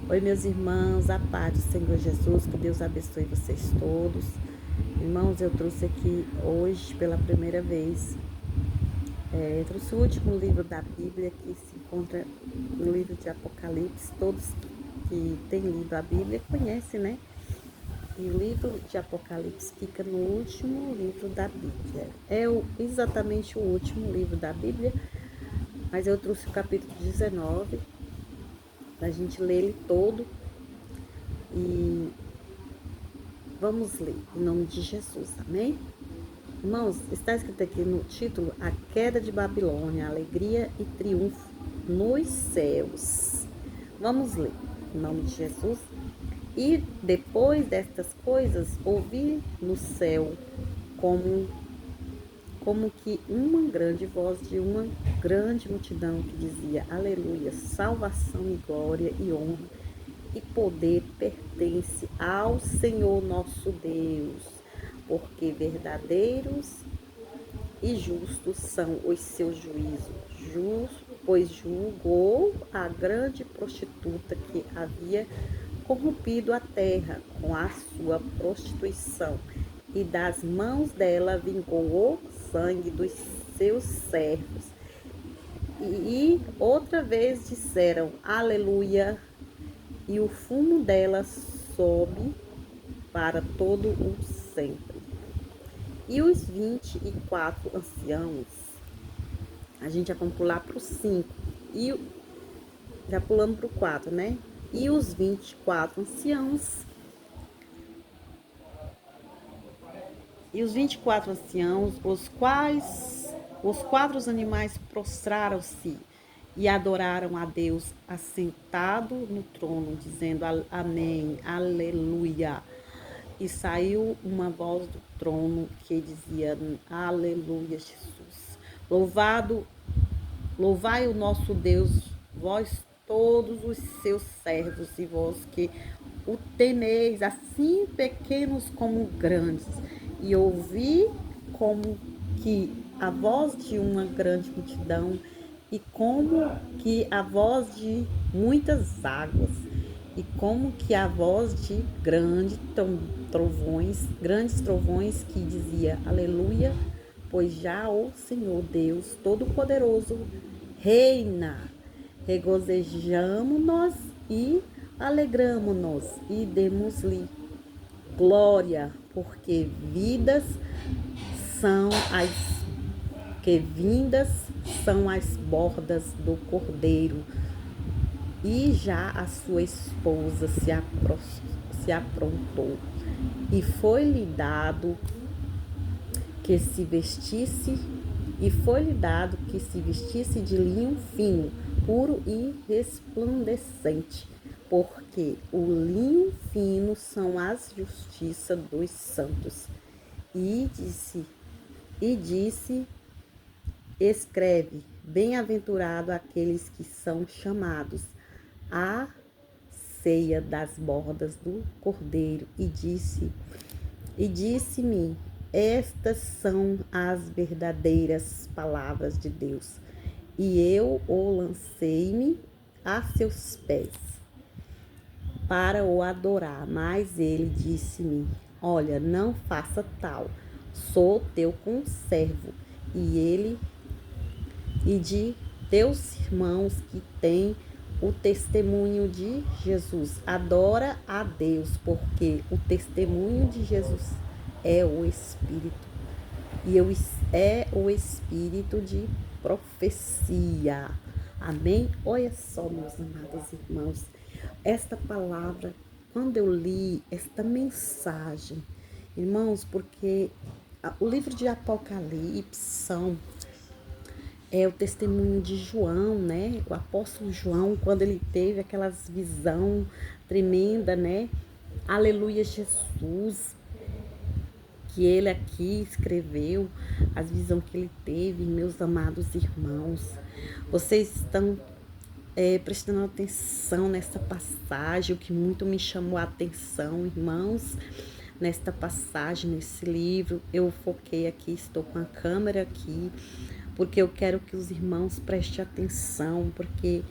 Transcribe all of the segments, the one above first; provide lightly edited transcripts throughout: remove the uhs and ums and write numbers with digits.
Oi, meus irmãos, a paz do Senhor Jesus, que Deus abençoe vocês todos. Irmãos, eu trouxe aqui hoje, pela primeira vez, trouxe o último livro da Bíblia, que se encontra no livro de Apocalipse. Todos que têm lido a Bíblia conhecem, né? E o livro de Apocalipse fica no último livro da Bíblia. Exatamente o último livro da Bíblia, mas eu trouxe o capítulo 19, para a gente ler ele todo. E vamos ler, em nome de Jesus, amém? Irmãos, está escrito aqui no título: A Queda de Babilônia, Alegria e Triunfo nos Céus. Vamos ler, em nome de Jesus. E depois destas coisas, ouvi no céu como que uma grande voz de uma grande multidão que dizia: Aleluia, salvação e glória e honra e poder pertence ao Senhor nosso Deus, porque verdadeiros e justos são os seus juízos, pois julgou a grande prostituta que havia corrompido a terra com a sua prostituição, e das mãos dela vingou o sangue dos seus servos. E outra vez disseram: Aleluia, e o fumo dela sobe para todo o sempre. E os 24 anciãos, a gente já vamos pular para o 5, e já pulamos para o 4, né? E os 24 anciãos, os quatro animais prostraram-se e adoraram a Deus assentado no trono, dizendo amém, aleluia. E saiu uma voz do trono que dizia: Aleluia, Jesus. Louvai o nosso Deus, vós todos os seus servos, e vós que o temeis, assim pequenos como grandes. E ouvi como que a voz de uma grande multidão, e como que a voz de muitas águas, e como que a voz de grandes trovões que dizia: Aleluia, pois já o Senhor Deus Todo-Poderoso reina. Regozijamo-nos e alegramo-nos e demos-lhe glória, porque são as vindas são as bordas do Cordeiro, e já a sua esposa se aprontou, e foi-lhe dado que se vestisse de linho fino, puro e resplandecente, porque o linho fino são as justiças dos santos. E disse: escreve, bem-aventurado aqueles que são chamados à ceia das bordas do Cordeiro. E disse-me: estas são as verdadeiras palavras de Deus. E eu o lancei-me a seus pés para o adorar. Mas ele disse-me: olha, não faça tal, sou teu conservo e de teus irmãos que têm o testemunho de Jesus. Adora a Deus, porque o testemunho de Jesus é o Espírito. E é o Espírito de profecia. Amém? Olha só, meus amados irmãos, esta palavra, quando eu li esta mensagem, irmãos, porque o livro de Apocalipse é o testemunho de João, né? O apóstolo João, quando ele teve aquelas visão tremenda, né? Aleluia, Jesus, que ele aqui escreveu, as visões que ele teve, meus amados irmãos. Vocês estão prestando atenção nessa passagem, o que muito me chamou a atenção, irmãos, nesta passagem, nesse livro. Eu foquei aqui, estou com a câmera aqui, porque eu quero que os irmãos prestem atenção, porque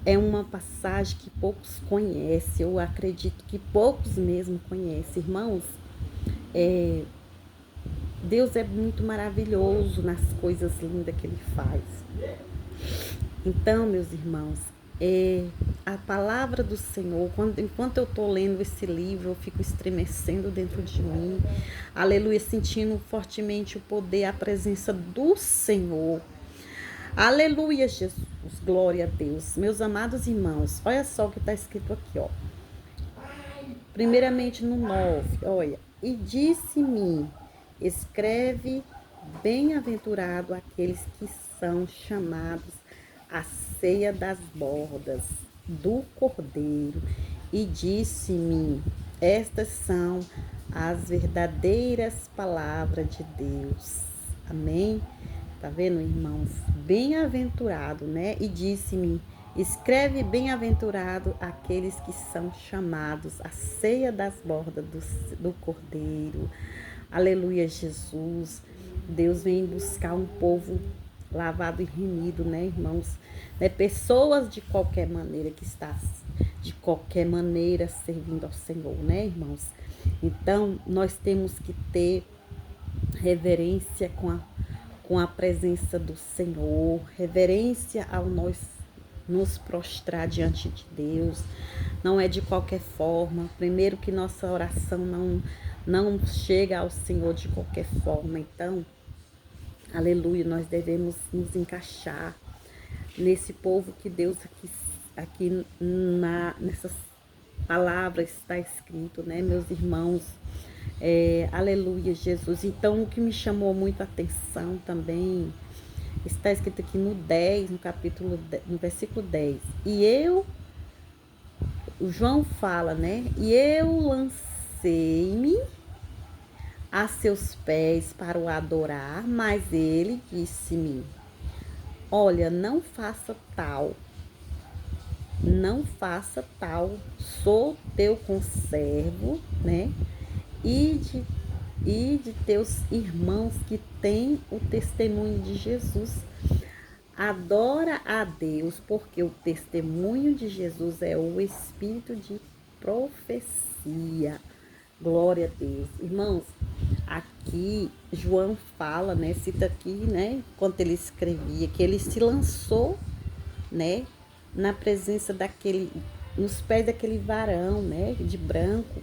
é uma passagem que poucos conhecem, eu acredito que poucos mesmo conhecem. Irmãos, Deus é muito maravilhoso nas coisas lindas que Ele faz. Então, meus irmãos, a palavra do Senhor, enquanto eu estou lendo esse livro, eu fico estremecendo dentro de mim, aleluia, sentindo fortemente o poder, a presença do Senhor. Aleluia, Jesus, glória a Deus. Meus amados irmãos, olha só o que está escrito aqui, ó. Primeiramente no 9, olha. E disse-me, escreve, bem-aventurado aqueles que são chamados à ceia das bordas do Cordeiro. E disse-me, estas são as verdadeiras palavras de Deus. Amém? Tá vendo, irmãos? Bem-aventurado, né? E disse-me, escreve bem-aventurado aqueles que são chamados à ceia das bordas do Cordeiro. Aleluia, Jesus. Deus vem buscar um povo lavado e remido, né, irmãos? Né? Pessoas de qualquer maneira que está, de qualquer maneira servindo ao Senhor, né, irmãos? Então, nós temos que ter reverência com a presença do Senhor, reverência ao nós nos prostrar diante de Deus. Não é de qualquer forma. Primeiro que nossa oração não chega ao Senhor de qualquer forma. Então, aleluia, nós devemos nos encaixar nesse povo que Deus aqui nessas palavras está escrito, né, meus irmãos? Aleluia, Jesus. Então, o que me chamou muito a atenção também está escrito aqui no 10, no capítulo 10, no versículo 10. O João fala, né? E eu lancei-me a seus pés para o adorar, mas ele disse-me: olha, não faça tal, sou teu conservo, né? E de teus irmãos que têm o testemunho de Jesus. Adora a Deus, porque o testemunho de Jesus é o espírito de profecia. Glória a Deus. Irmãos, aqui João fala, né? Cita aqui, né? Quando ele escrevia, que ele se lançou, né? Na presença nos pés daquele varão, né? De branco,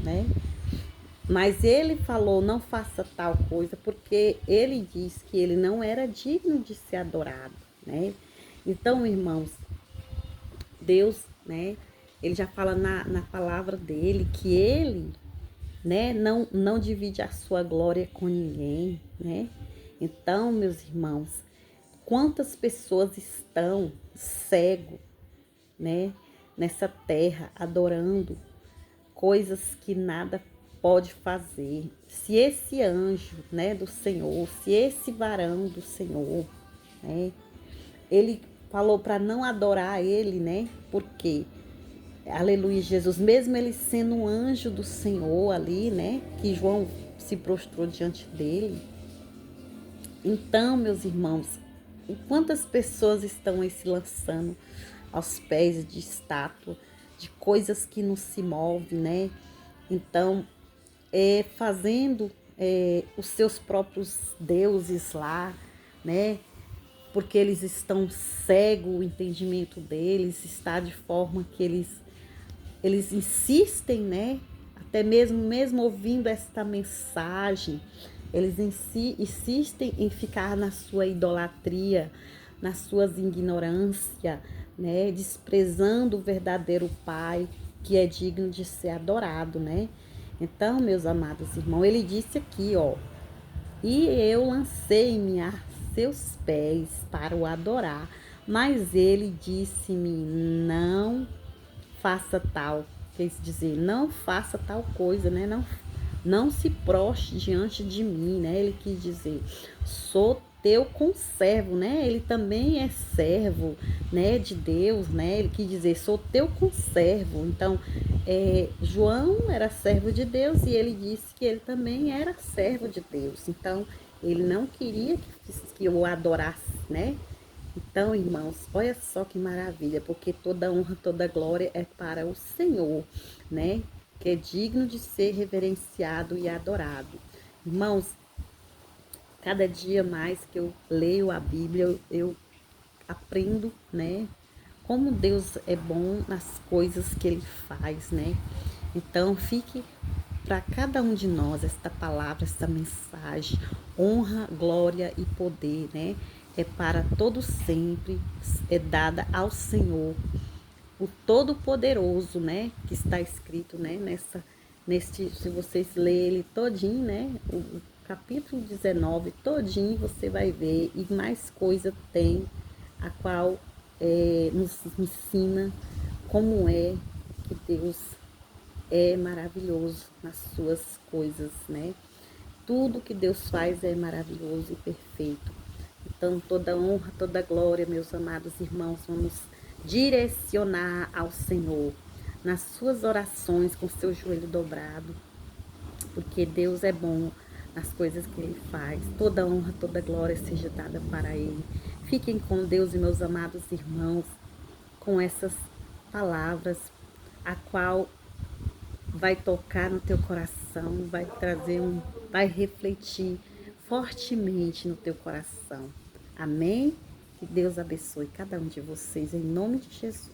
né? Mas ele falou, não faça tal coisa, porque ele disse que ele não era digno de ser adorado, né? Então, irmãos, Deus, né? Ele já fala na palavra dele que ele, né? Não divide a sua glória com ninguém, né? Então, meus irmãos, quantas pessoas estão cego, né? Nessa terra, adorando coisas que nada pode fazer. Se esse anjo, né, do Senhor, se esse varão do Senhor, né, ele falou para não adorar ele, né? Porque, aleluia, Jesus, mesmo ele sendo um anjo do Senhor ali, né, que João se prostrou diante dele. Então, meus irmãos, quantas pessoas estão aí se lançando aos pés de estátua, de coisas que não se movem, né? Então, fazendo os seus próprios deuses lá, né? Porque eles estão cegos, o entendimento deles está de forma que eles insistem, né? Até mesmo ouvindo esta mensagem, eles insistem em ficar na sua idolatria, nas suas ignorâncias, né? Desprezando o verdadeiro Pai, que é digno de ser adorado, né? Então, meus amados irmãos, ele disse aqui, ó, e eu lancei-me a seus pés para o adorar, mas ele disse-me, não faça tal, quer dizer, não faça tal coisa, né? Não se proste diante de mim, né? Ele quis dizer, sou teu conservo, né? Ele também é servo, né, de Deus, né? Ele quis dizer, sou teu conservo. Então, João era servo de Deus e ele disse que ele também era servo de Deus. Então, ele não queria que eu adorasse, né? Então, irmãos, olha só que maravilha, porque toda honra, toda glória é para o Senhor, né? Que é digno de ser reverenciado e adorado. Irmãos, cada dia mais que eu leio a Bíblia, eu aprendo, né? Como Deus é bom nas coisas que Ele faz, né? Então, fique para cada um de nós esta palavra, esta mensagem, honra, glória e poder, né? É para todo sempre, é dada ao Senhor, o Todo-Poderoso, né? Que está escrito, né? Se vocês lerem ele todinho, né? O capítulo 19 todinho, você vai ver, e mais coisa tem, a qual nos ensina como é que Deus é maravilhoso nas suas coisas, né? Tudo que Deus faz é maravilhoso e perfeito. Então, toda honra, toda glória, meus amados irmãos, vamos direcionar ao Senhor nas suas orações com seu joelho dobrado, porque Deus é bom nas coisas que Ele faz. Toda honra, toda glória seja dada para Ele. Fiquem com Deus, meus amados irmãos, com essas palavras, a qual vai tocar no teu coração, vai refletir fortemente no teu coração. Amém? Que Deus abençoe cada um de vocês em nome de Jesus.